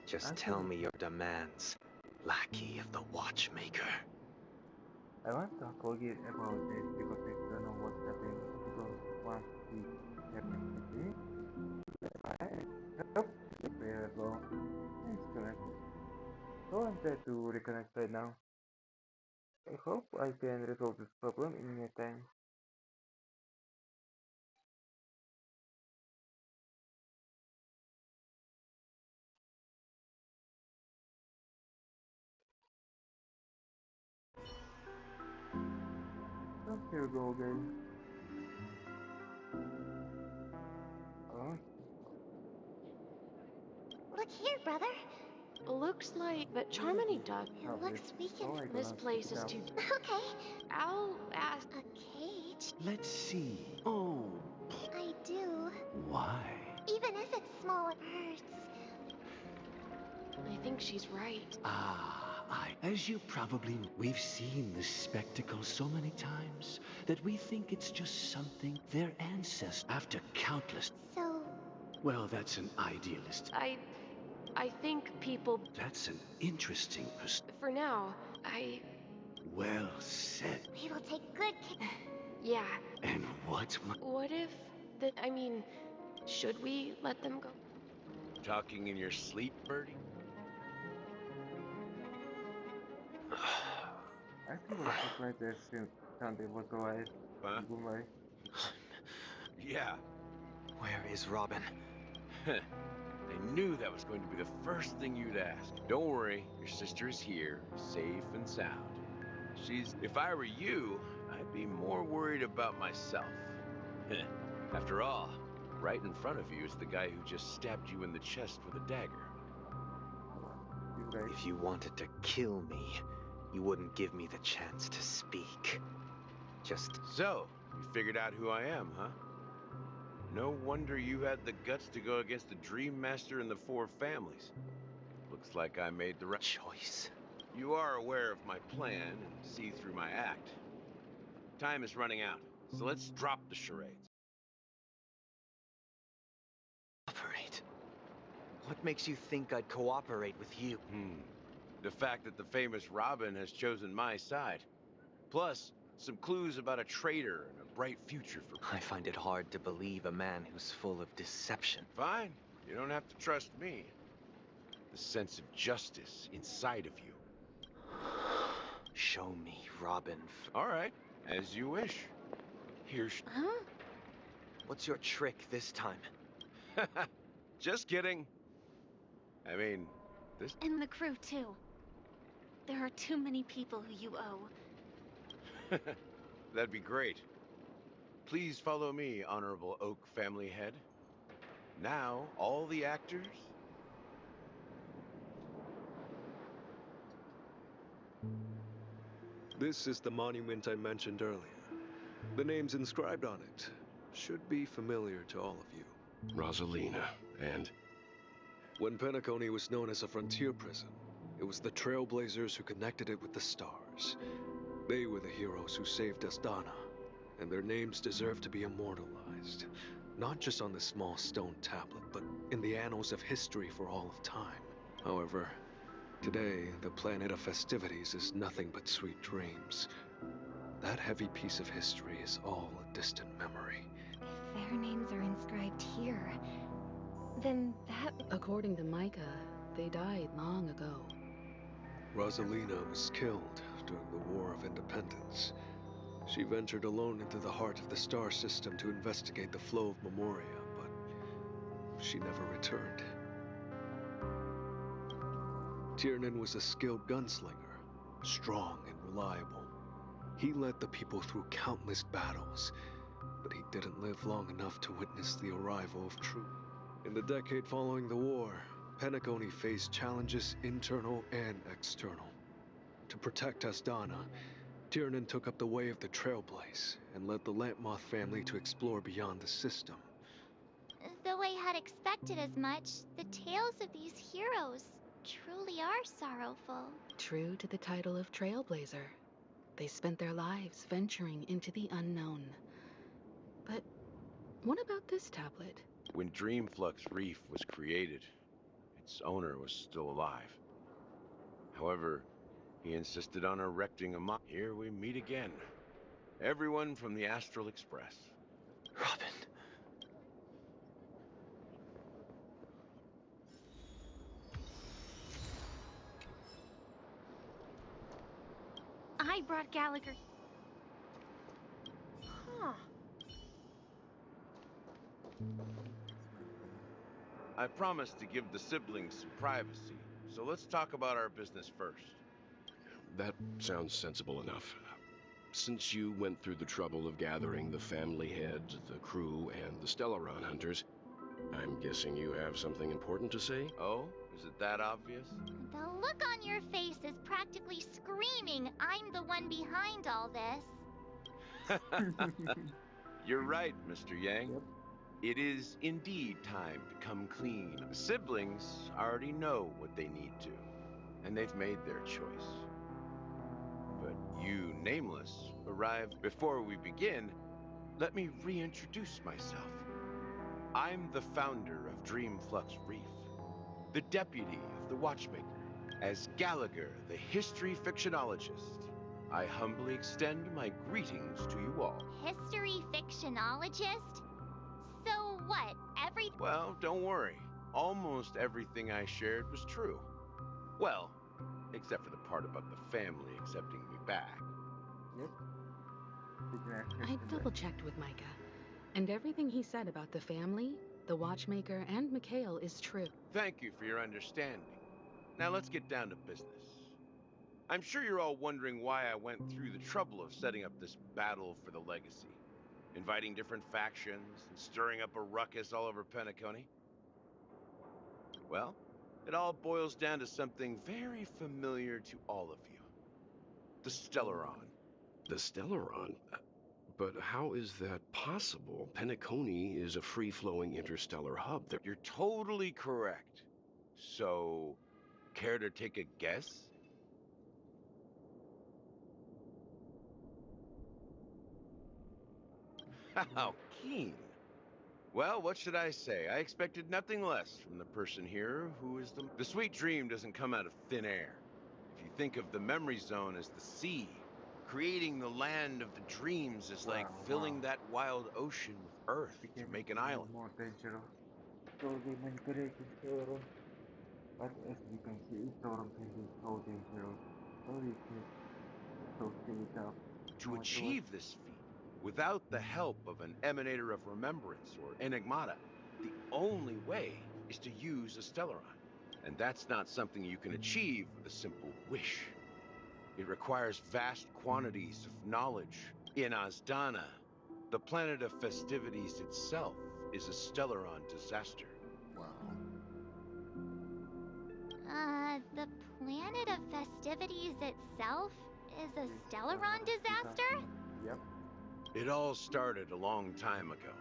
Just tell me your demands, lackey of the watchmaker. I want to forget about this because I don't know what's happening. Because once we have everything, I hope the player will disconnect. So I'm trying to reconnect right now. I hope I can resolve this problem in no time. So here we go again. Oh, Look here, brother. Looks like that Charmony dug. It looks weak oh, and... I This cannot place pick it is up. too... Okay. I'll ask... A cage? Let's see. Oh, I do. why? Even if it's small, it hurts. I think she's right. As you probably know, we've seen this spectacle so many times that we think it's just something their ancestors, after countless... So... Well, that's an idealist. I think people... That's an interesting For now, Well said. We will take good care... Yeah. And what... What if... should we let them go? Talking in your sleep, Birdie? I think we'll just right there since Sunday was alive. Huh? Goodbye. Yeah. Where is Robin? I knew that was going to be the first thing you'd ask. Don't worry, your sister is here, safe and sound. If I were you, I'd be more worried about myself. After all, right in front of you is the guy who just stabbed you in the chest with a dagger. If you wanted to kill me, you wouldn't give me the chance to speak. So, you figured out who I am, huh? No wonder you had the guts to go against the Dream Master and the Four Families. Looks like I made the right choice. You are aware of my plan and see through my act. Time is running out, so let's drop the charades. Cooperate? What makes you think I'd cooperate with you? The fact that the famous Robin has chosen my side. Plus, some clues about a traitor and a bright future for... I find it hard to believe a man who's full of deception. Fine. You don't have to trust me. The sense of justice inside of you. Show me, Robin. All right. As you wish. Here's... Huh? What's your trick this time? Just kidding. I mean, this... And the crew, too. There are too many people who you owe. That'd be great. Please follow me, Honorable Oak Family Head. Now, all the actors... This is the monument I mentioned earlier. The names inscribed on it should be familiar to all of you. Rosalina, and... When Penacony was known as a frontier prison, it was the Trailblazers who connected it with the stars. They were the heroes who saved Asdana, and their names deserve to be immortalized. Not just on this small stone tablet, but in the annals of history for all of time. However, today, the planet of festivities is nothing but sweet dreams. That heavy piece of history is all a distant memory. If their names are inscribed here, then that... According to Micah, they died long ago. Rosalina was killed during the War of Independence. She ventured alone into the heart of the star system to investigate the flow of Memoria, but she never returned. Tiernan was a skilled gunslinger, strong and reliable. He led the people through countless battles, but he didn't live long enough to witness the arrival of truth. In the decade following the war, Penacony faced challenges internal and external. To protect Asdana, Tiernan took up the way of the Trailblaze and led the Lampmoth family to explore beyond the system. Though I had expected as much, the tales of these heroes truly are sorrowful. True to the title of Trailblazer, they spent their lives venturing into the unknown. But what about this tablet? When Dreamflux Reef was created, its owner was still alive. However, he insisted on erecting a monument. Here we meet again. Everyone from the Astral Express. Robin. I brought Gallagher. Huh. I promised to give the siblings some privacy, so let's talk about our business first. That sounds sensible enough. Since you went through the trouble of gathering the family heads, the crew, and the Stellaron hunters, I'm guessing you have something important to say? Oh, is it that obvious? The look on your face is practically screaming, I'm the one behind all this. You're right, Mr. Yang. Yep. It is indeed time to come clean. The siblings already know what they need to, and they've made their choice. But you, Nameless, arrived. Before we begin, let me reintroduce myself. I'm the founder of Dreamflux Reef, the deputy of the Watchmaker. As Gallagher, the history fictionologist, I humbly extend my greetings to you all. History fictionologist? So what, Well, don't worry. Almost everything I shared was true. Well, except for the part about the family accepting me back. Yep. We can accept I that. double-checked with Micah, and everything he said about the family, the Watchmaker, and Mikhail is true. Thank you for your understanding. Now let's get down to business. I'm sure you're all wondering why I went through the trouble of setting up this battle for the legacy, inviting different factions and stirring up a ruckus all over Penacony. Well, it all boils down to something very familiar to all of you. The Stellaron. The Stellaron? But how is that possible? Penacony is a free-flowing interstellar hub. You're totally correct. So, care to take a guess? How keen. Well, what should I say? I expected nothing less from the person here who is the sweet dream doesn't come out of thin air. If you think of the memory zone as the sea, creating the land of the dreams is like filling that wild ocean with earth to Became make an island. more dangerous. So they manipulated Sauron. But as you can see, Sauron can be so dangerous. So they can so kill it up. To achieve this feat, without the help of an emanator of remembrance or enigmata, the only way is to use a Stellaron. And that's not something you can achieve with a simple wish. It requires vast quantities of knowledge. In Azdana, the planet of festivities itself is a Stellaron disaster. Wow. The planet of festivities itself is a Stellaron disaster? Yep. It all started a long time ago,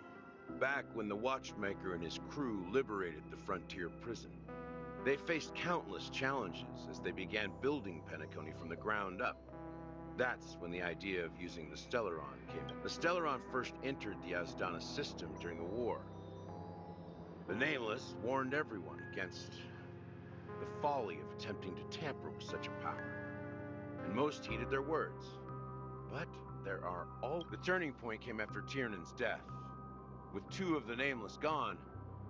back when the Watchmaker and his crew liberated the frontier prison. They faced countless challenges as they began building Penacony from the ground up. That's when the idea of using the Stellaron came in. The Stellaron first entered the Azdana system during the war. The Nameless warned everyone against the folly of attempting to tamper with such a power, and most heeded their words. But the turning point came after Tiernan's death. With two of the Nameless gone,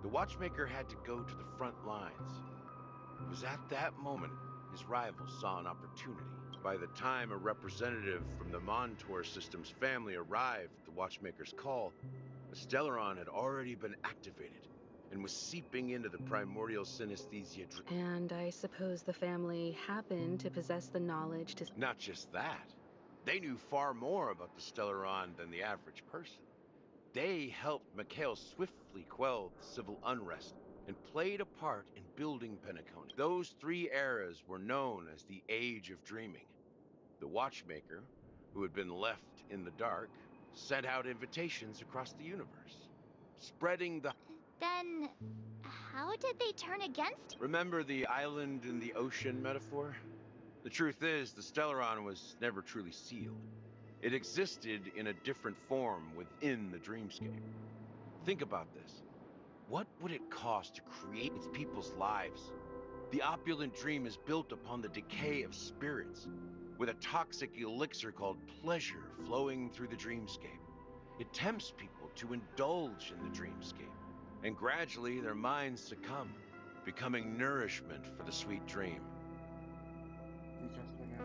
the Watchmaker had to go to the front lines. It was at that moment his rivals saw an opportunity. By the time a representative from the Montour System's family arrived at the Watchmaker's call, the Stellaron had already been activated and was seeping into the primordial synesthesia. And I suppose the family happened to possess the knowledge to... Not just that. They knew far more about the Stellaron than the average person. They helped Mikhail swiftly quell the civil unrest and played a part in building Penacony. Those three eras were known as the Age of Dreaming. The Watchmaker, who had been left in the dark, sent out invitations across the universe, spreading the... Then, how did they turn against? Remember the island in the ocean metaphor? The truth is, the Stellaron was never truly sealed. It existed in a different form within the dreamscape. Think about this. What would it cost to create its people's lives, The opulent dream is built upon the decay of spirits, with a toxic elixir called pleasure flowing through the dreamscape. It tempts people to indulge in the dreamscape, and gradually their minds succumb, becoming nourishment for the sweet dream. Сейчас время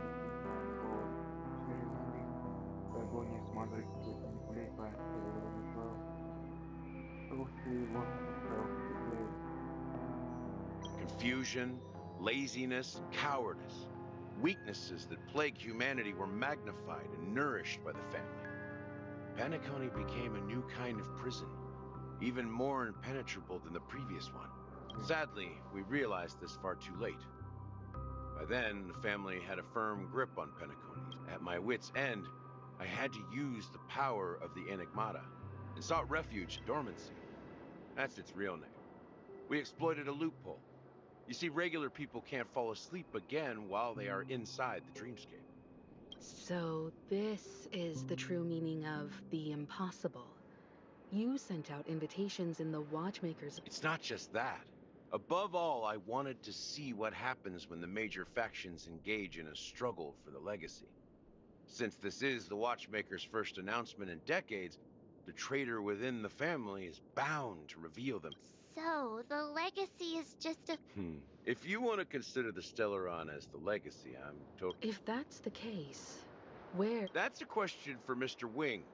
серьезный огонь смотреть манипулировать Confusion, laziness, and cowardice, weaknesses that plague humanity, were magnified and nourished by the family. Penacony became a new kind of prison, even more impenetrable than the previous one. Sadly, we realized this far too late. By then, the family had a firm grip on Penacony. At my wit's end, I had to use the power of the Enigmata and sought refuge in dormancy. That's its real name. We exploited a loophole. You see, regular people can't fall asleep again while they are inside the dreamscape. So this is the true meaning of the impossible. You sent out invitations in the Watchmakers. It's not just that. Above all, I wanted to see what happens when the major factions engage in a struggle for the legacy. Since this is the Watchmaker's first announcement in decades, the traitor within the family is bound to reveal them. So, the legacy is just a... If you want to consider the Stellaron as the legacy, I'm totally... If that's the case, where... That's a question for Mr. Wings.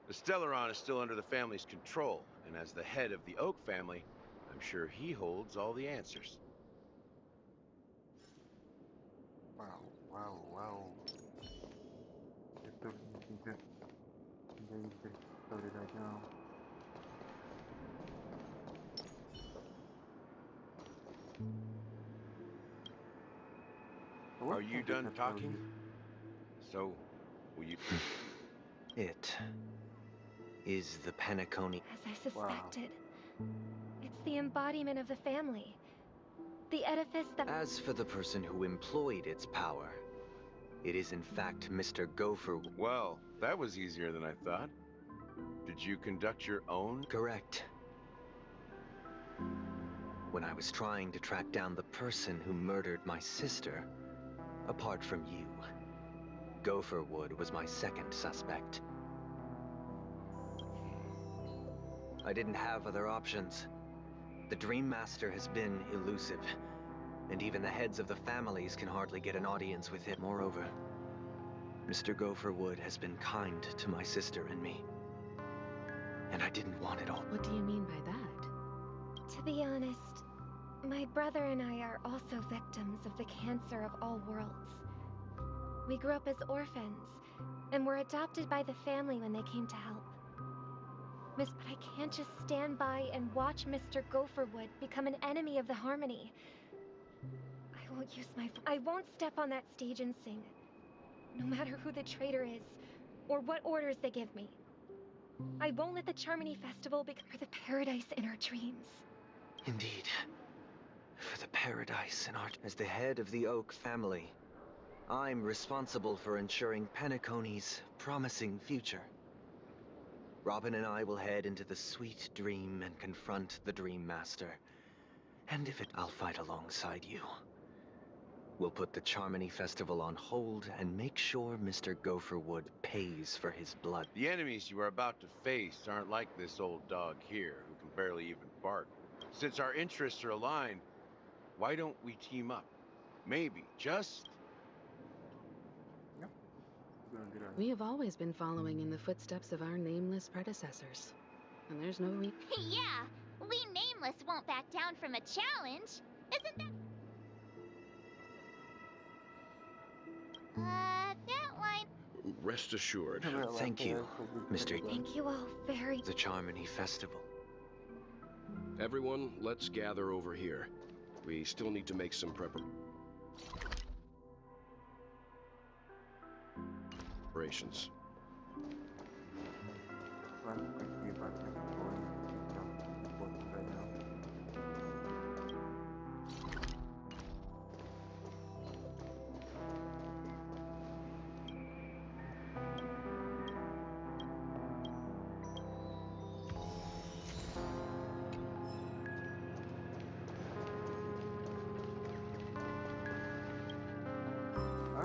The Stellaron is still under the family's control, and as the head of the Oak family, I'm sure he holds all the answers. Wow. Это интересно. Are you done talking? So, will you... It is the Penacony. As I suspected. It's the embodiment of the family. The edifice that... As for the person who employed its power, it is in fact Mr. Gopher. Well, that was easier than I thought. Did you conduct your own? Correct. When I was trying to track down the person who murdered my sister, apart from you, Gopherwood was my second suspect. I didn't have other options. The Dream Master has been elusive, and even the heads of the families can hardly get an audience with him. Moreover, Mr. Gopherwood has been kind to my sister and me, and I didn't want it all. What do you mean by that? To be honest, my brother and I are also victims of the cancer of all worlds. We grew up as orphans, and were adopted by the family when they came to help. But I can't just stand by and watch Mr. Gopherwood become an enemy of the Harmony. I won't step on that stage and sing, no matter who the traitor is, or what orders they give me. I won't let the Charmony Festival become the paradise in our dreams. Indeed. For the paradise in art. As the head of the Oak family, I'm responsible for ensuring Penacony's promising future. Robin and I will head into the sweet dream and confront the Dream Master. And if it, I'll fight alongside you. We'll put the Charmony Festival on hold and make sure Mr. Gopherwood pays for his blood. The enemies you are about to face aren't like this old dog here, who can barely even bark. Since our interests are aligned, why don't we team up? Maybe, just... We have always been following in the footsteps of our nameless predecessors. And there's no Yeah, we Nameless won't back down from a challenge. Isn't that... that line... Rest assured. Thank you, Mr. Thank you all very... The Charmony Festival. Everyone, let's gather over here. We still need to make some preparations.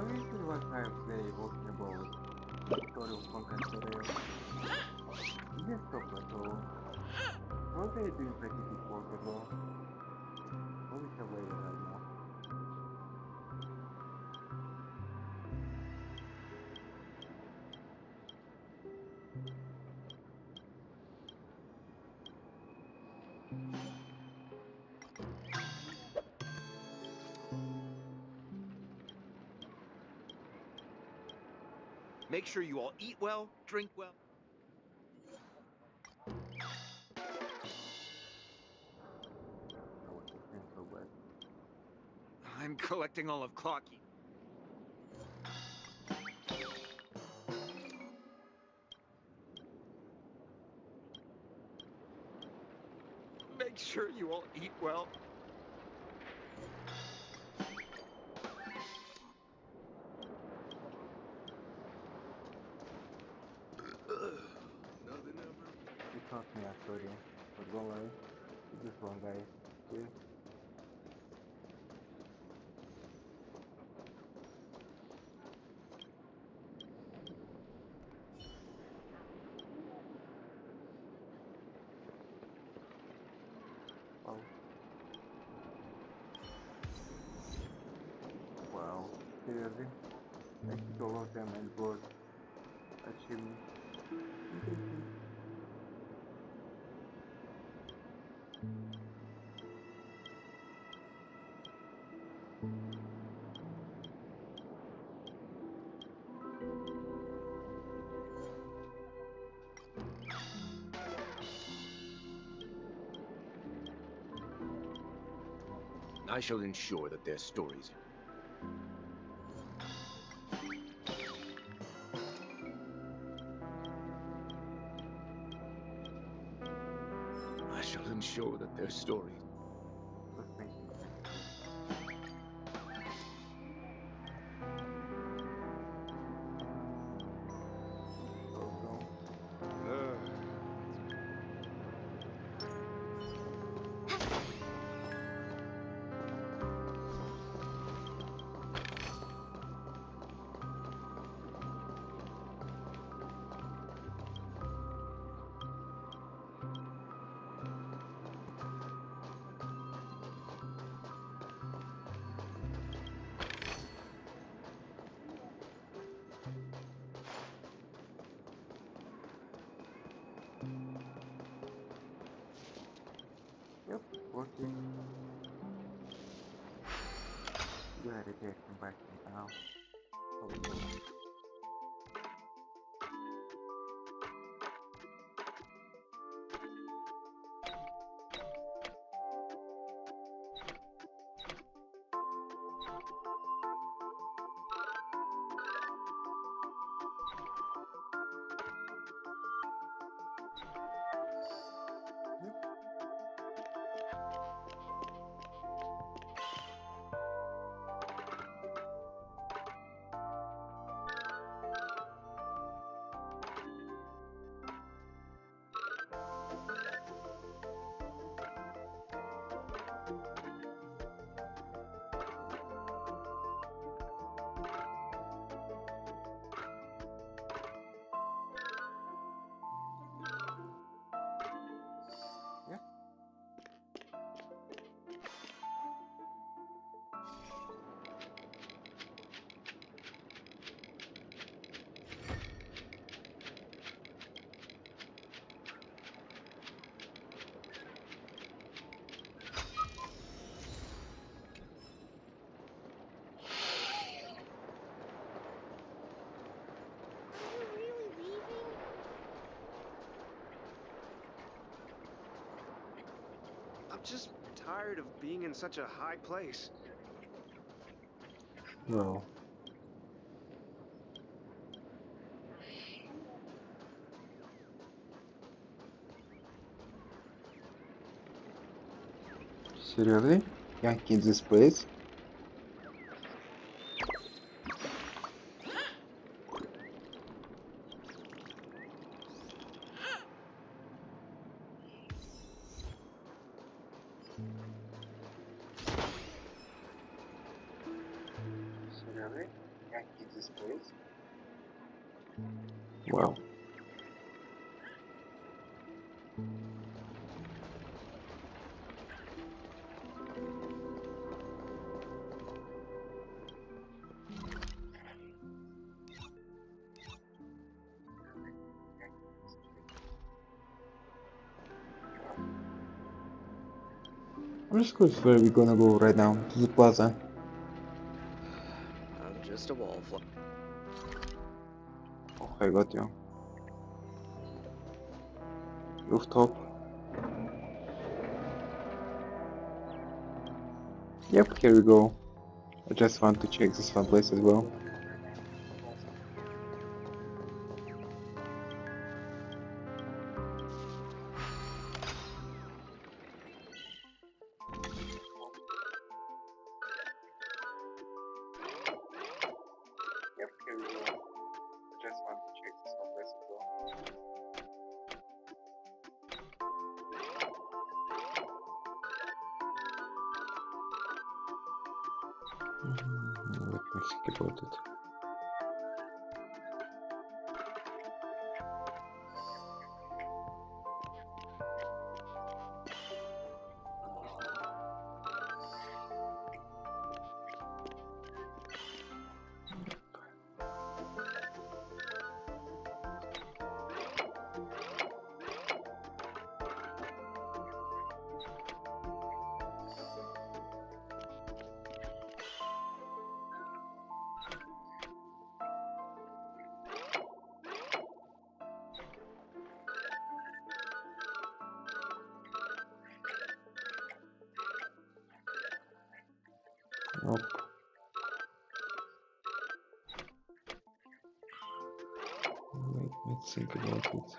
I wish it was time play walking about the story of Honkai Star Rail. This stuff at all. What are you doing pretty big work as well? What is away right now? Make sure you all eat well, drink well. I was just saying so bad. I'm collecting all of Clocky. Make sure you all eat well. Nothing ever. It cost me a story, but don't worry. It's just one guy. Yeah. Oh. Wow. Seriously? I took all of them and got achievement. Interesting. I shall ensure that their stories. I shall ensure that their stories. Just make it sense. So, yep, working. Go ahead and take some back now. So we go. Yep. Yep. Are you really leaving? I'm just tired of being in such a high place. Well, seriously? Can't keep this place? Seriously? Can't keep this place. Well. I'm just curious where we're gonna go right now. To the plaza. I'm just a wallflower. Oh, I got you. Rooftop. Yep, here we go. I just want to check this one place as well. Yep, here we go. I just want to check this one place as well. Let me think about it. Nope. Let me think about it.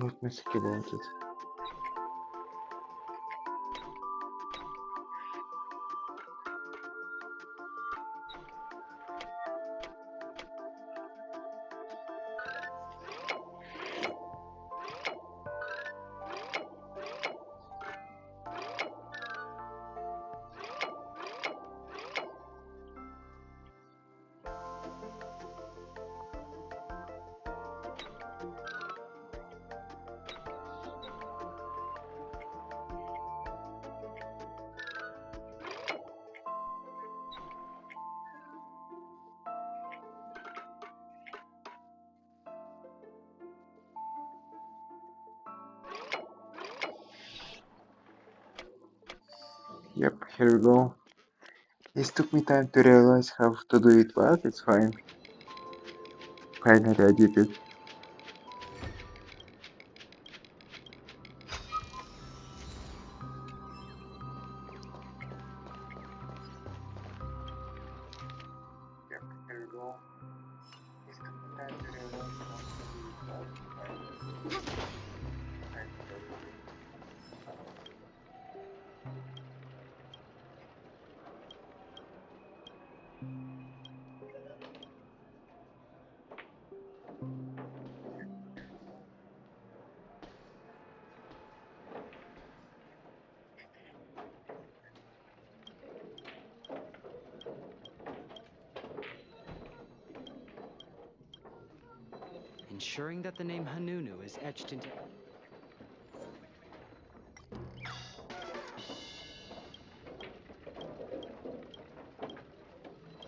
Let me think about it. Yep, here we go. It took me time to realize how to do it, but it's fine. Finally, I did it. Yep, here we go. It took me time to realize how to do it, but it's fine. Finally, I did it. ensuring that the name Hanunu is etched into...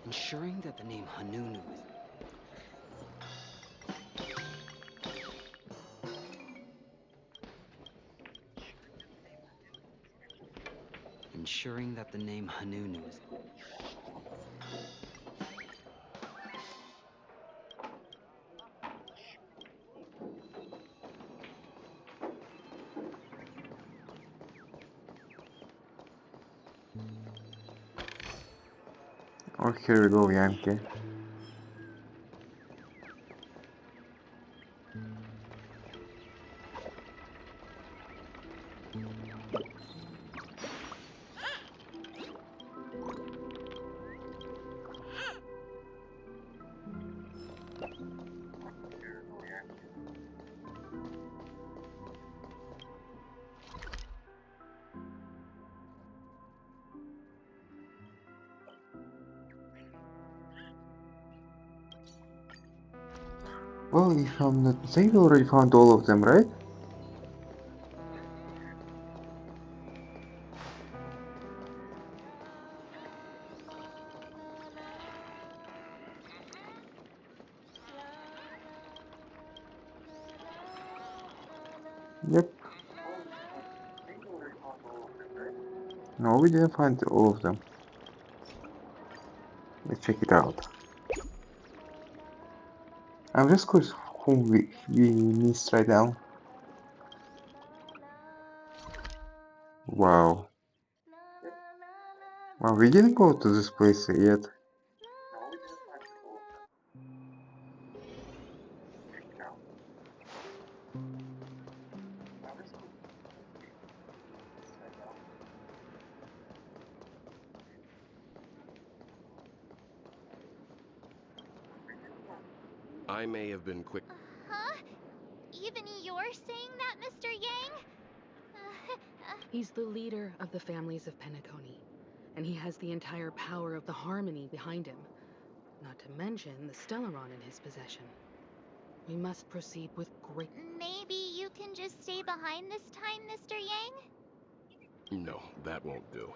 Ensuring that the name Hanunu is... Ensuring that the name Hanunu is... Oh, here we go, Yankee. Well, if I'm not mistaken, we already found all of them, right? Yep. No, we didn't find all of them. Let's check it out. I'm just curious whom we missed right now. Wow. Wow, we didn't go to this place yet. I may have been quick. Huh? Even you're saying that, Mr. Yang? He's the leader of the families of Penacony, and he has the entire power of the Harmony behind him. Not to mention the Stellaron in his possession. We must proceed with great... Maybe you can just stay behind this time, Mr. Yang? No, that won't do.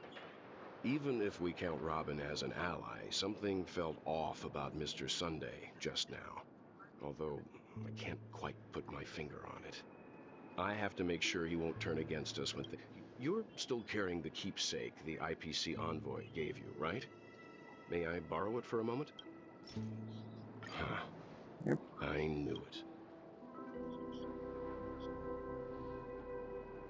Even if we count Robin as an ally, something felt off about Mr. Sunday just now. Although, I can't quite put my finger on it. I have to make sure he won't turn against us when You're still carrying the keepsake the IPC envoy gave you, right? May I borrow it for a moment? Huh. Yep. I knew it.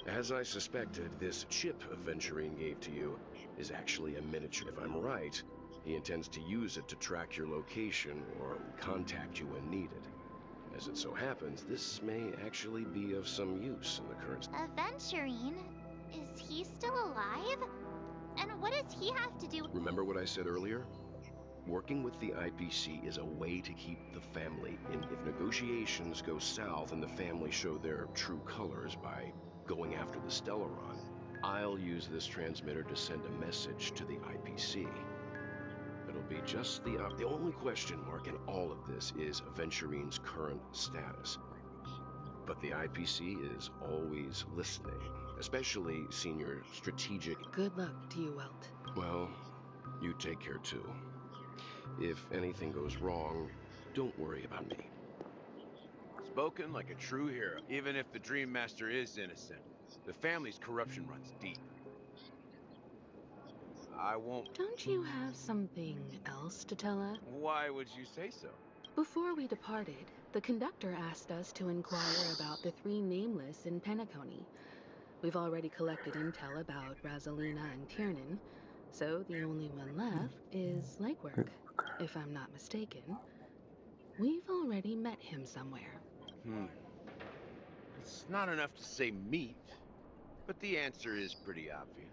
As I suspected, this chip Aventurine gave to you is actually a miniature. If I'm right, he intends to use it to track your location or contact you when needed. As it so happens, this may actually be of some use in the current... Aventurine? Is he still alive? And what does he have to do... Remember what I said earlier? Working with the IPC is a way to keep the family in. If negotiations go south and the family show their true colors by going after the Stellaron, I'll use this transmitter to send a message to the IPC. It'll be just the only question mark in all of this is Aventurine's current status. But the IPC is always listening, especially senior strategic... Good luck to you, Welt. Well, you take care too. If anything goes wrong, don't worry about me. Spoken like a true hero. Even if the Dream Master is innocent, the family's corruption runs deep. I won't... Don't you have something else to tell us? Why would you say so? Before we departed, the conductor asked us to inquire about the three nameless in Penacony. We've already collected intel about Razelina and Tiernan, so the only one left is Legwork. If I'm not mistaken, we've already met him somewhere. It's not enough to say meet, but the answer is pretty obvious.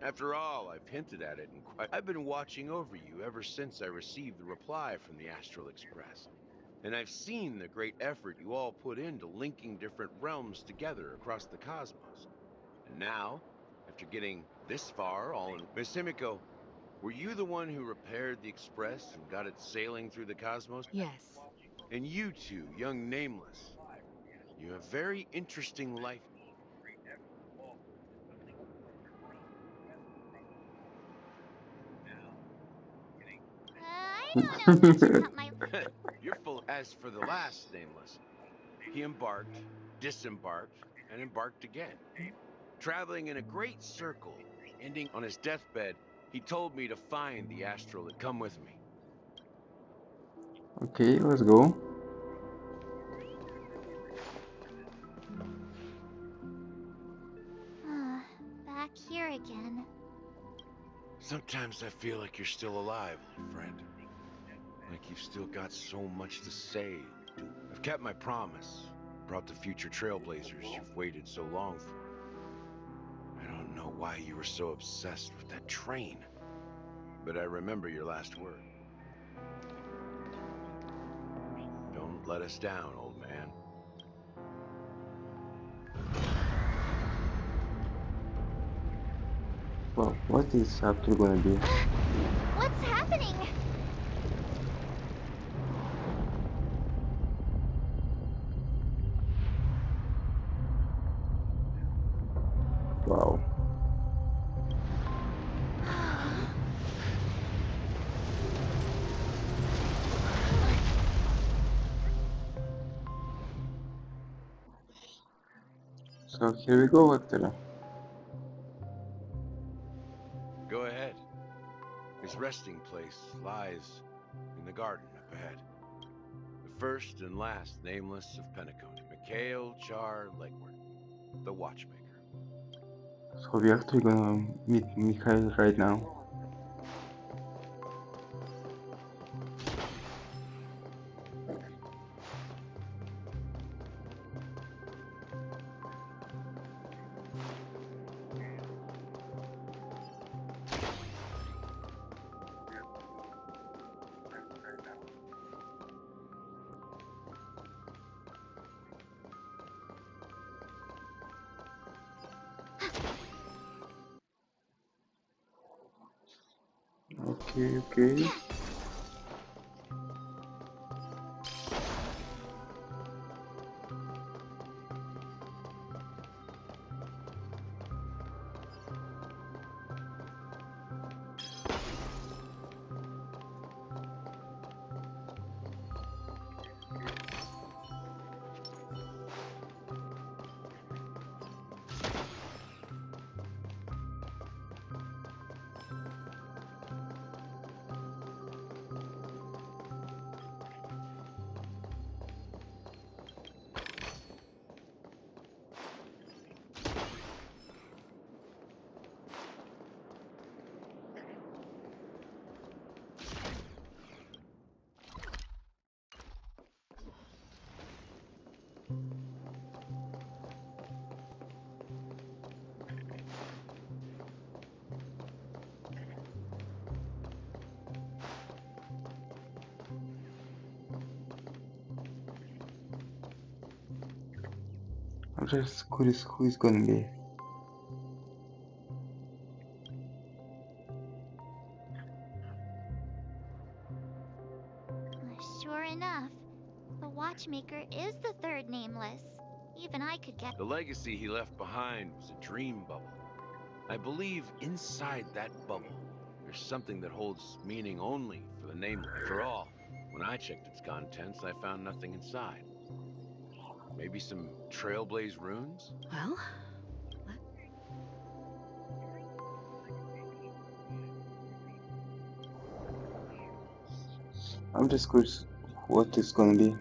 After all, I've hinted at it, and I've been watching over you ever since I received the reply from the Astral Express. And I've seen the great effort you all put into linking different realms together across the cosmos. And now, after getting this far, all in... Miss Himiko, were you the one who repaired the Express and got it sailing through the cosmos? Yes. And you two, young Nameless, you have very interesting life. I don't know much about my... You're full. As for the last Nameless, he embarked, disembarked, and embarked again, traveling in a great circle, ending on his deathbed. He told me to find the astral and come with me. Okay, let's go. Back here again. Sometimes I feel like you're still alive, little friend. Like you've still got so much to say. I've kept my promise. Brought the future trailblazers you've waited so long for. I don't know why you were so obsessed with that train. But I remember your last word. Don't let us down, old man. Well, what is chapter gonna be? What's happening? Wow. So here we go, Attila. Go ahead. His resting place lies in the garden up ahead. The first and last Nameless of Penacony, Mikhail Char Legward, the Watchmaker. So we're actually gonna meet Mikhail right now. Okay. I'm just curious who is gonna be. Sure enough, the Watchmaker is the third Nameless. Even I could get... The legacy he left behind was a dream bubble. I believe inside that bubble, there's something that holds meaning only for the Nameless. After all, when I checked its contents, I found nothing inside. Maybe some Trailblaze runes? Well, I'm just curious what it's gonna be.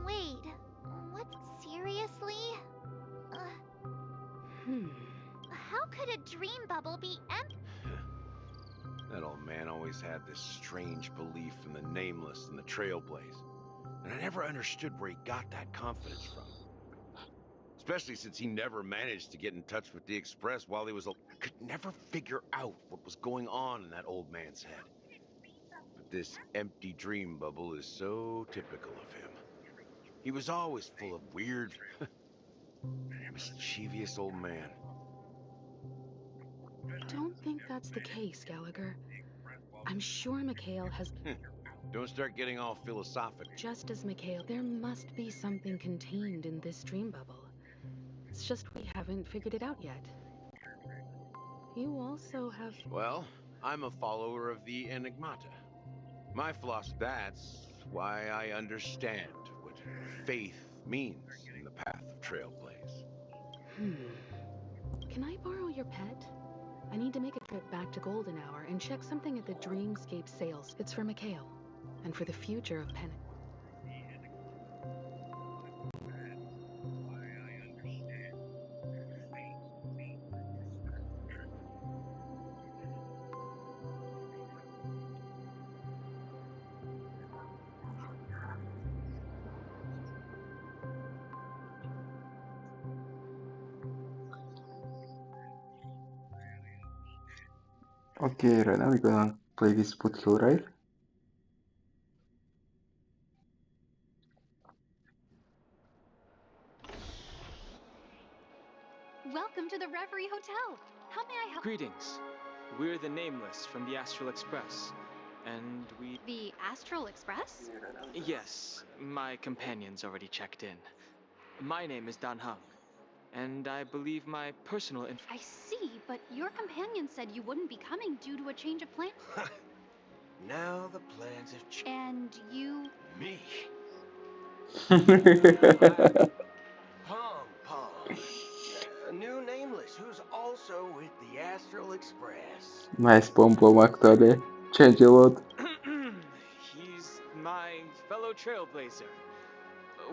Wait, what? Seriously? How could the dream bubble be empty? That old man always had this strange belief in the nameless and the trailblaze. And I never understood where he got that confidence from. Especially since he never managed to get in touch with the Express while he was I could never figure out what was going on in that old man's head. But this empty dream bubble is so typical of him. He was always full of weird, mischievous old man. Don't think that's the case, Gallagher. I'm sure Mikhail has... Don't start getting all philosophical. Just as Mikhail, there must be something contained in this dream bubble. It's just we haven't figured it out yet. You also have... Well, I'm a follower of the Enigmata. My philosophy, that's why I understand what faith means in the path of Trailblaze. Can I borrow your pet? I need to make a trip back to Golden Hour and check something at the Dreamscape sales. It's for Mikhail, and for the future of Penn. Okay, right now we're gonna play this Foothill, right? Welcome to the Reverie Hotel. How may I help? Greetings. We're the Nameless from the Astral Express. And we... The Astral Express? Yes, my companion's already checked in. My name is Dan Hung, and I believe my personal I see, but your companion said you wouldn't be coming due to a change of plan. Now the plans have changed. And you... Me? Pom Pom. A new nameless who's also with the Astral Express. Nice pom-pom actually. Change a lot. He's my fellow trailblazer.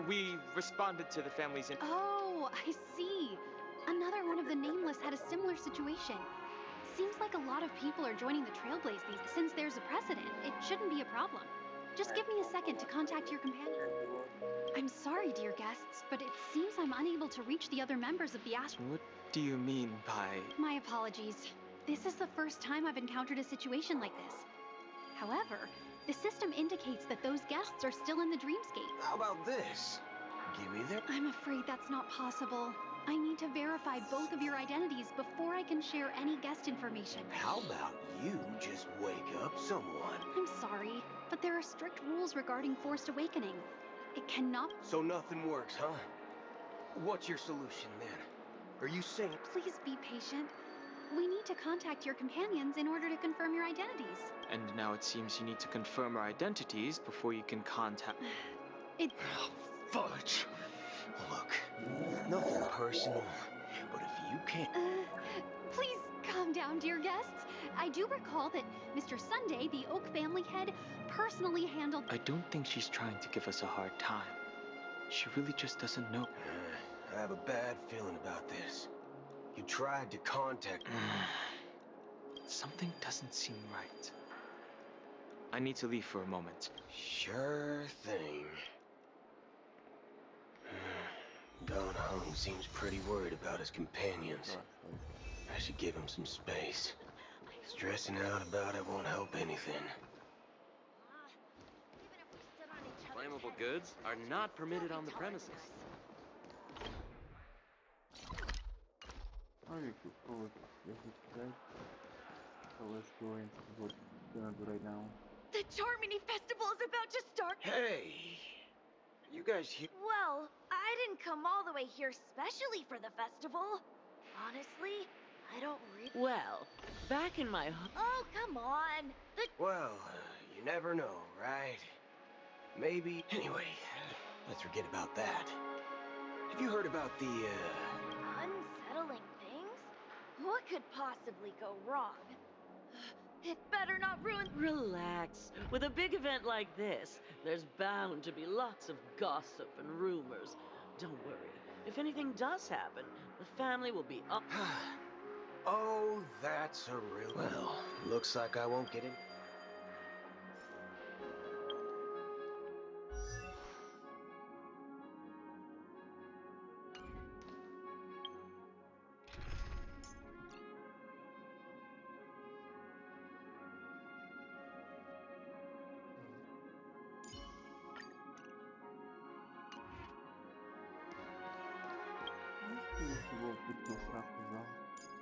We responded to the family's... Oh, I see. Another one of the Nameless had a similar situation. Seems like a lot of people are joining the Trailblaze since there's a precedent. It shouldn't be a problem. Just give me a second to contact your companion. I'm sorry, dear guests, but it seems I'm unable to reach the other members of the Astral... What do you mean by... My apologies. This is the first time I've encountered a situation like this. However, the system indicates that those guests are still in the Dreamscape. How about this? Give me their... I'm afraid that's not possible. I need to verify both of your identities before I can share any guest information. How about you just wake up someone? I'm sorry, but there are strict rules regarding forced awakening. It cannot... So nothing works, huh? What's your solution then? Are you saying... Please be patient. We need to contact your companions in order to confirm your identities. And now it seems you need to confirm our identities before you can contact... It... Oh, fudge. Look, nothing personal, but if you can't... Please calm down, dear guests. I do recall that Mr. Sunday, the Oak family head, personally handled... I don't think she's trying to give us a hard time. She really just doesn't know. I have a bad feeling about this. You tried to contact... Something doesn't seem right. I need to leave for a moment. Sure thing. Don Hung seems pretty worried about his companions. I should give him some space. Stressing out about it won't help anything. Flammable goods are not permitted on the premises. Okay, cool. This is right. So let's go into what we're gonna do right now. The Charmini Festival is about to start! Hey! You guys here? Well, I didn't come all the way here specially for the festival. Honestly, I don't really... Well, back in my... Oh, come on! Well, you never know, right? Maybe... Anyway, let's forget about that. Have you heard about the, Unsettling things? What could possibly go wrong? It better not ruin... Relax. With a big event like this, there's bound to be lots of gossip and rumors. Don't worry. If anything does happen, the family will be up... Oh, that's a real... Well, looks like I won't get in. To work with those stuff as well.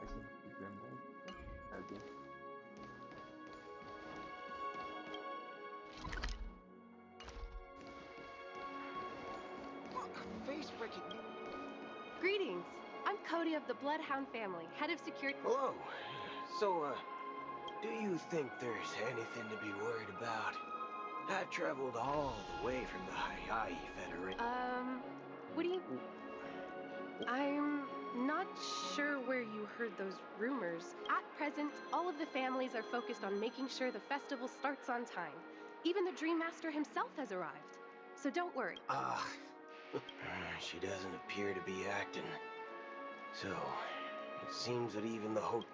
I can keep them right. I guess. Face breaking. Greetings. I'm Cody of the Bloodhound family, head of security. Hello. So, do you think there's anything to be worried about? I've traveled all the way from the Hawaii Federation. What do you... I'm not sure where you heard those rumors. At present, all of the families are focused on making sure the festival starts on time. Even the Dream Master himself has arrived. So don't worry. She doesn't appear to be acting. So, it seems that even the hotel...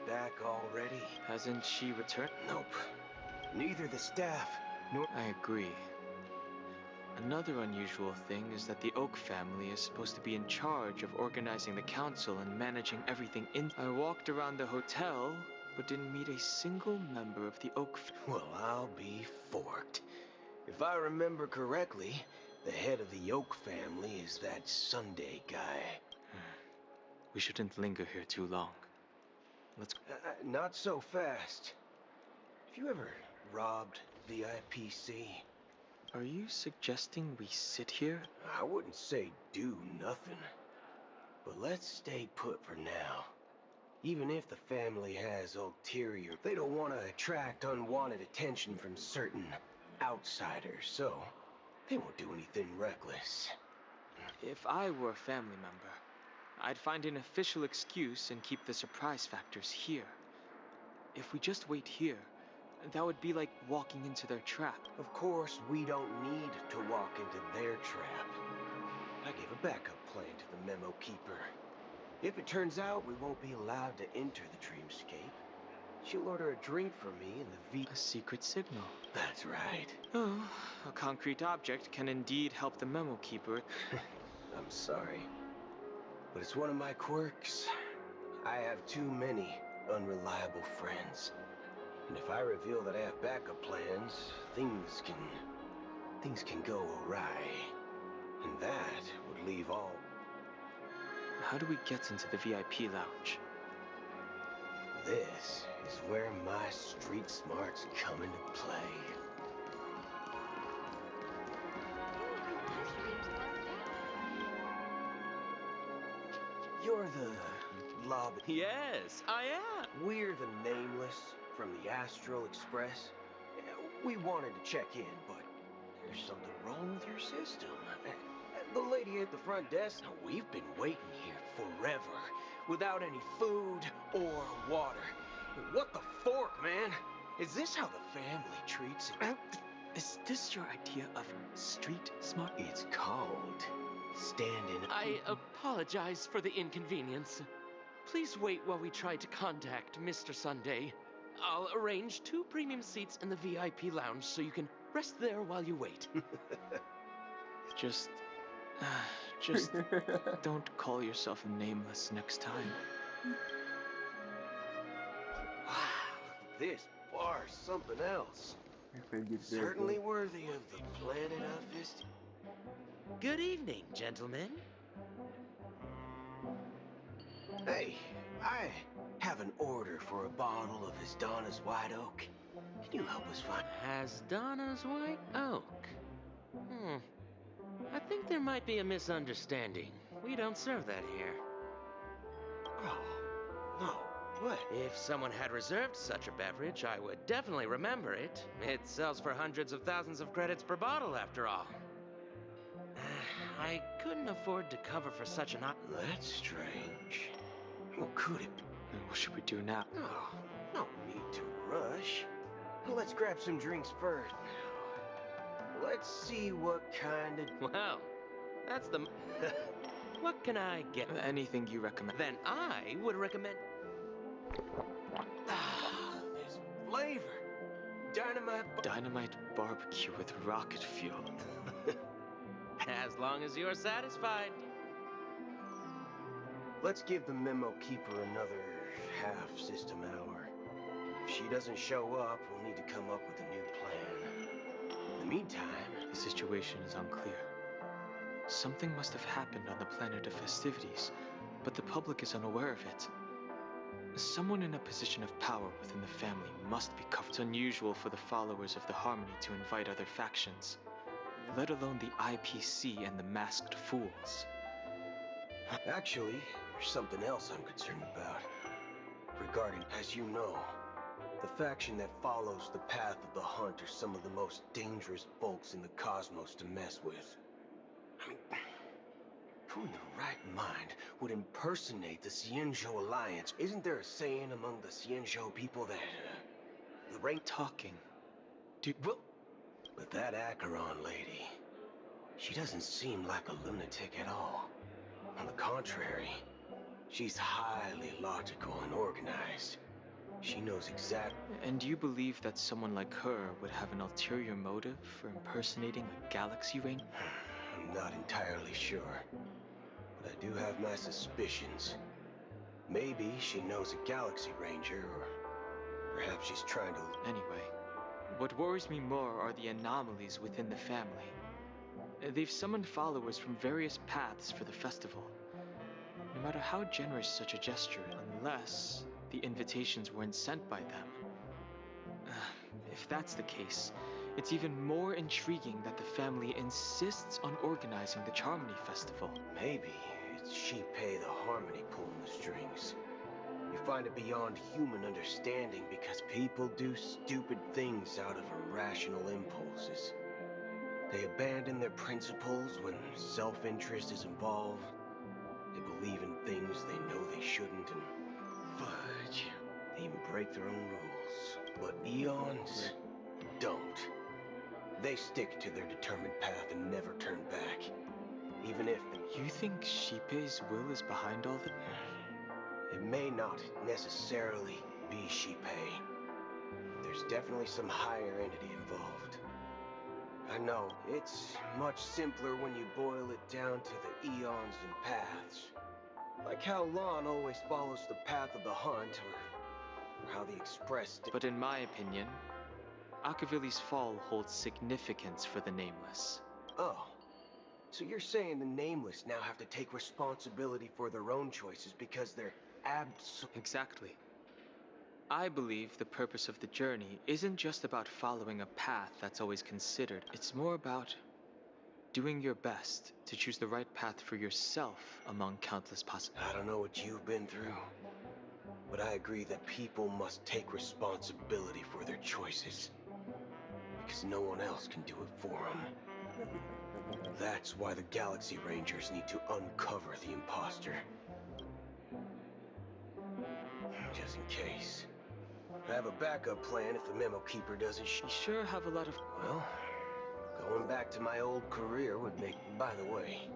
Back already? Hasn't she returned? Nope. Neither the staff, nor... I agree. Another unusual thing is that the Oak family is supposed to be in charge of organizing the council and managing everything in... I walked around the hotel, but didn't meet a single member of the Oak Well, I'll be forked. If I remember correctly, the head of the Oak family is that Sunday guy. We shouldn't linger here too long. Let's... Not so fast. Have you ever robbed the e.t.c? Are you suggesting we sit here? I wouldn't say do nothing. But let's stay put for now. Even if the family has ulterior, they don't want to attract unwanted attention from certain outsiders, so they won't do anything reckless. If I were a family member, I'd find an official excuse and keep the surprise factors here. If we just wait here, that would be like walking into their trap. Of course, we don't need to walk into their trap. I gave a backup plan to the memo keeper. If it turns out we won't be allowed to enter the dreamscape, she'll order a drink for me in the A secret signal. That's right. Oh, a concrete object can indeed help the memo keeper. I'm sorry, but it's one of my quirks. I have too many unreliable friends. And if I reveal that I have backup plans, things can go awry. And that would leave all... How do we get into the VIP lounge? This is where my street smarts come into play. You're the lobby. Yes, I am. We're the Nameless from the Astral Express. We wanted to check in, but there's something wrong with your system. The lady at the front desk, we've been waiting here forever, without any food or water. What the fork, man? Is this how the family treats it? Is this your idea of street smart? It's called standing... I apologize for the inconvenience. Please wait while we try to contact Mr. Sunday. I'll arrange 2 premium seats in the VIP lounge so you can rest there while you wait. Just don't call yourself Nameless next time. Wow, this bar's something else. Certainly worthy of the planet I visited. Good evening, gentlemen. Hey, I have an order for a bottle of Hasdana's White Oak. Can you help us find... Hasdana's White Oak? I think there might be a misunderstanding. We don't serve that here. Oh, no. What? If someone had reserved such a beverage, I would definitely remember it. It sells for hundreds of thousands of credits per bottle, after all. I couldn't afford to cover for such an... That's strange. What could it be? What should we do now? Oh, no need to rush. Let's grab some drinks first. Let's see what kind of... Well, that's the... What can I get? Anything you recommend. Then I would recommend... There's flavor. Dynamite barbecue with rocket fuel. As long as you're satisfied. Let's give the memo keeper another half-system hour. If she doesn't show up, we'll need to come up with a new plan. In the meantime... The situation is unclear. Something must have happened on the planet of festivities, but the public is unaware of it. Someone in a position of power within the family must be covered. It's unusual for the followers of the Harmony to invite other factions, let alone the e.t.c and the Masked Fools. Actually, there's something else I'm concerned about. Regarding, as you know, the faction that follows the path of the hunt are some of the most dangerous folks in the cosmos to mess with. I mean, who in their right mind would impersonate the Xianzhou Alliance? Isn't there a saying among the Xianzhou people that, the rank... Talking. Well, but that Acheron lady, she doesn't seem like a lunatic at all. On the contrary, she's highly logical and organized. She knows exactly... And you believe that someone like her would have an ulterior motive for impersonating a Galaxy Ranger? I'm not entirely sure, but I do have my suspicions. Maybe she knows a Galaxy Ranger, or perhaps she's trying to... Anyway, what worries me more are the anomalies within the family. They've summoned followers from various paths for the festival. No matter how generous such a gesture is, unless the invitations weren't sent by them. If that's the case, it's even more intriguing that the family insists on organizing the Charmony Festival. Maybe it's Shipei the Harmony pulling the strings. You find it beyond human understanding because people do stupid things out of irrational impulses. They abandon their principles when self-interest is involved. They believe in things they know they shouldn't, and fudge, they even break their own rules. But eons don't. They stick to their determined path and never turn back. Even if... You think Shipei's will is behind all this? It may not necessarily be Shipei. There's definitely some higher entity involved. I know, it's much simpler when you boil it down to the eons and paths. Like how Lon always follows the path of the hunt, or how the Express did. But in my opinion, Akavili's fall holds significance for the Nameless. Oh. So you're saying the Nameless now have to take responsibility for their own choices because they're Exactly. I believe the purpose of the journey isn't just about following a path that's always considered. It's more about doing your best to choose the right path for yourself among countless possibilities. I don't know what you've been through, but I agree that people must take responsibility for their choices. Because no one else can do it for them. That's why the Galaxy Rangers need to uncover the imposter. Just in case. I have a backup plan if the memo keeper doesn't You sure have a lot of... Well, going back to my old career would make... By the way,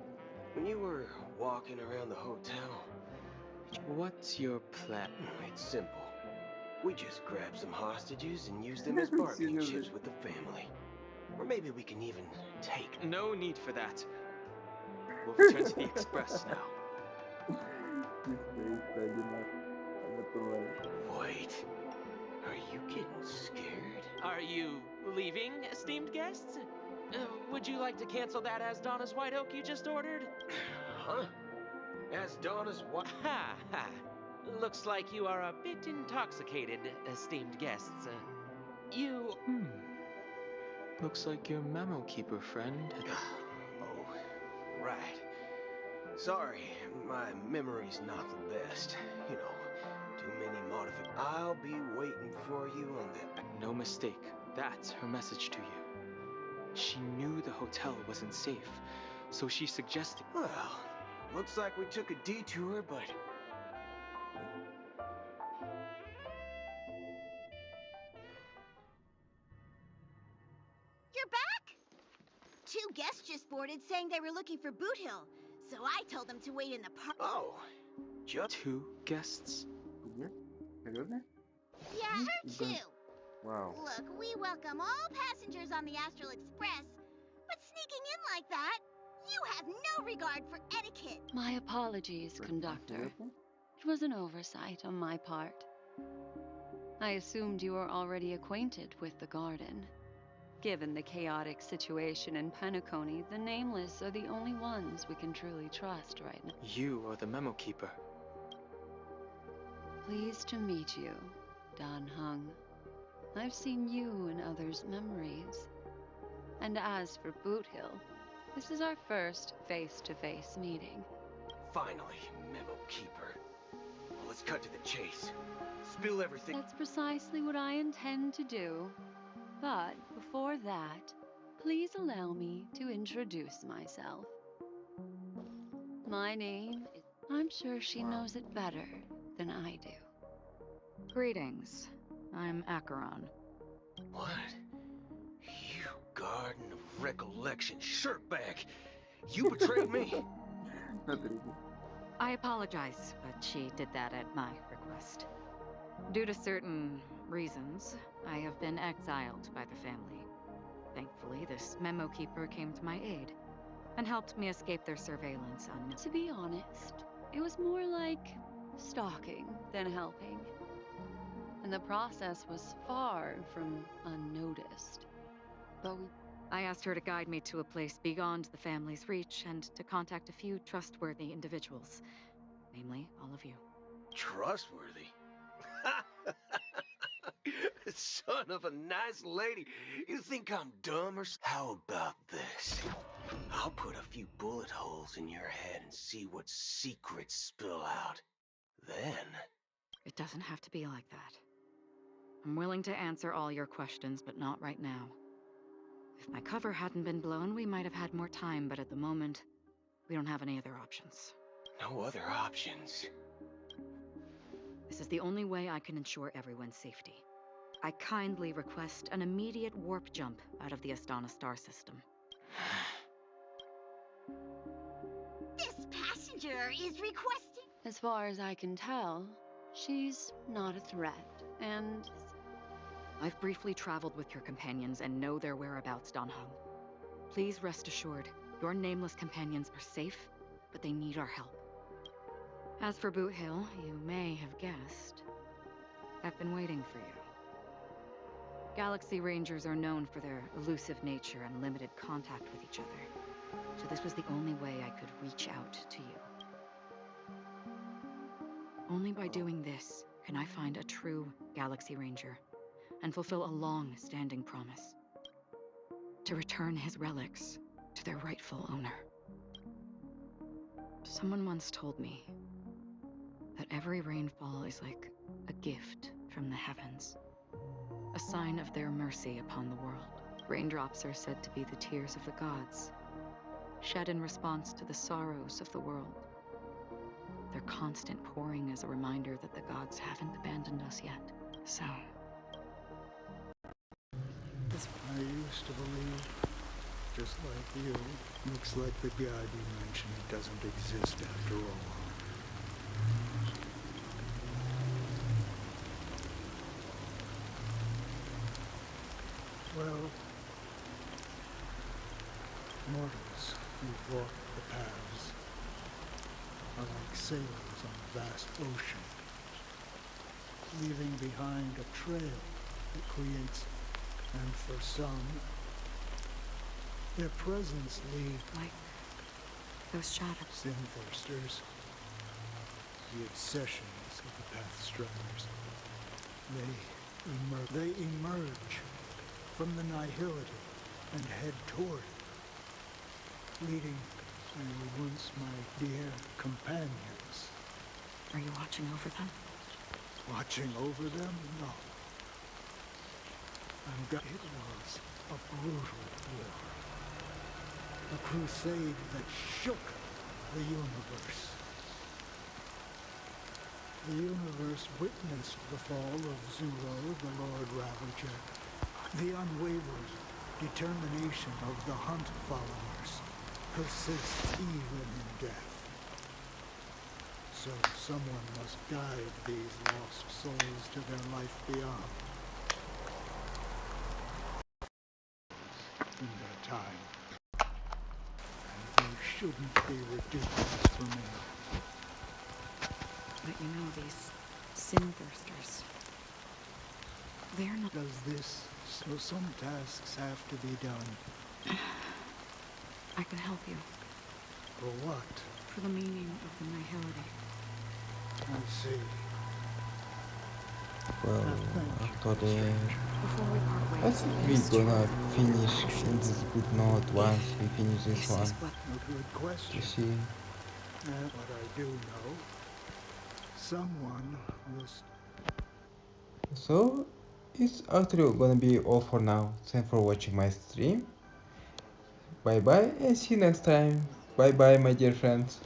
when you were walking around the hotel... What's your plan? It's simple. We just grab some hostages and use them as bargaining chips with the family. Or maybe we can even take... No need for that. We'll return to the Express now. Wait. Are you getting scared? Are you leaving, esteemed guests? Would you like to cancel that As Donna's White Oak you just ordered? Huh? As Donna's what? Ha ha. Looks like you are a bit intoxicated, esteemed guests. You... Looks like your memo keeper friend. Oh, right. Sorry, my memory's not the best. You know, too many modifications. I'll be waiting for you on the... No mistake. That's her message to you. She knew the hotel wasn't safe, so she suggested... Well, looks like we took a detour, but... You're back? Two guests just boarded saying they were looking for Boot Hill. So I told them to wait in the park. Oh, just 2 guests? Iya, seriusnya? Yeah, her Bukan. too. Wow. Look, we welcome all passengers on the Astral Express, but sneaking in like that, you have no regard for etiquette. My apologies, conductor. It was an oversight on my part. I assumed you were already acquainted with the garden. Given the chaotic situation in Penacony, the Nameless are the only ones we can truly trust right now. You are the memo keeper. Pleased to meet you, Dan Hung. I've seen you in others' memories. And as for Boot Hill, this is our first face-to-face meeting. Finally, memo keeper. Well, let's cut to the chase. Spill everything. That's precisely what I intend to do. But before that, please allow me to introduce myself. My name is... I'm sure she knows it better than I do. Greetings. I'm Acheron. What? You Garden of Recollection shirtbag! You betrayed me! I apologize, but she did that at my request. Due to certain reasons, I have been exiled by the family. Thankfully, this memo keeper came to my aid and helped me escape their surveillance on... To be honest, it was more like stalking than helping. And the process was far from unnoticed. But I asked her to guide me to a place beyond the family's reach and to contact a few trustworthy individuals. Namely, all of you. Trustworthy? Son of a nice lady. You think I'm dumb or... How about this? I'll put a few bullet holes in your head and see what secrets spill out. Then... It doesn't have to be like that. I'm willing to answer all your questions, but not right now. If my cover hadn't been blown, we might have had more time, but at the moment, we don't have any other options. No other options? This is the only way I can ensure everyone's safety. I kindly request an immediate warp jump out of the Astana star system. This passenger is requesting... as far as I can tell, she's not a threat, and... I've briefly traveled with your companions and know their whereabouts, Dan Hung. Please rest assured, your nameless companions are safe, but they need our help. As for Boot Hill, you may have guessed. I've been waiting for you. Galaxy Rangers are known for their elusive nature and limited contact with each other, so this was the only way I could reach out to you. Only by doing this can I find a true Galaxy Ranger and fulfill a long-standing promise. To return his relics to their rightful owner. Someone once told me that every rainfall is like a gift from the heavens, a sign of their mercy upon the world. Raindrops are said to be the tears of the gods, shed in response to the sorrows of the world. Their constant pouring is a reminder that the gods haven't abandoned us yet. So... I used to believe, just like you, looks like the god you mentioned doesn't exist after all. Well, mortals who walk the paths are like sailors on a vast ocean, leaving behind a trail that creates, and for some, their presence leaves like those shadows. Sin-thirsters, the obsessions of the Pathstriders. They emerge from the nihility and head toward it, leading where were once my dear companions. Are you watching over them? Watching over them? No. It was a brutal war. A crusade that shook the universe. The universe witnessed the fall of Zuro, the Lord Ravager. The unwavering determination of the Hunt followers persists even in death. So someone must guide these lost souls to their life beyond. In their time. And they shouldn't be ridiculous for me. But you know, these sin thirsters, they're not... Does this, so some tasks have to be done. I can help you. For what? For the meaning of the nihility. I see. Well, actually, Before we part I ways, think it is we're gonna true. finish in this good note once we finish this This one. is what... A good question. You see? And what I do know, someone was... So, it's actually gonna be all for now. Thanks for watching my stream. Bye bye and see you next time. Bye bye, my dear friends.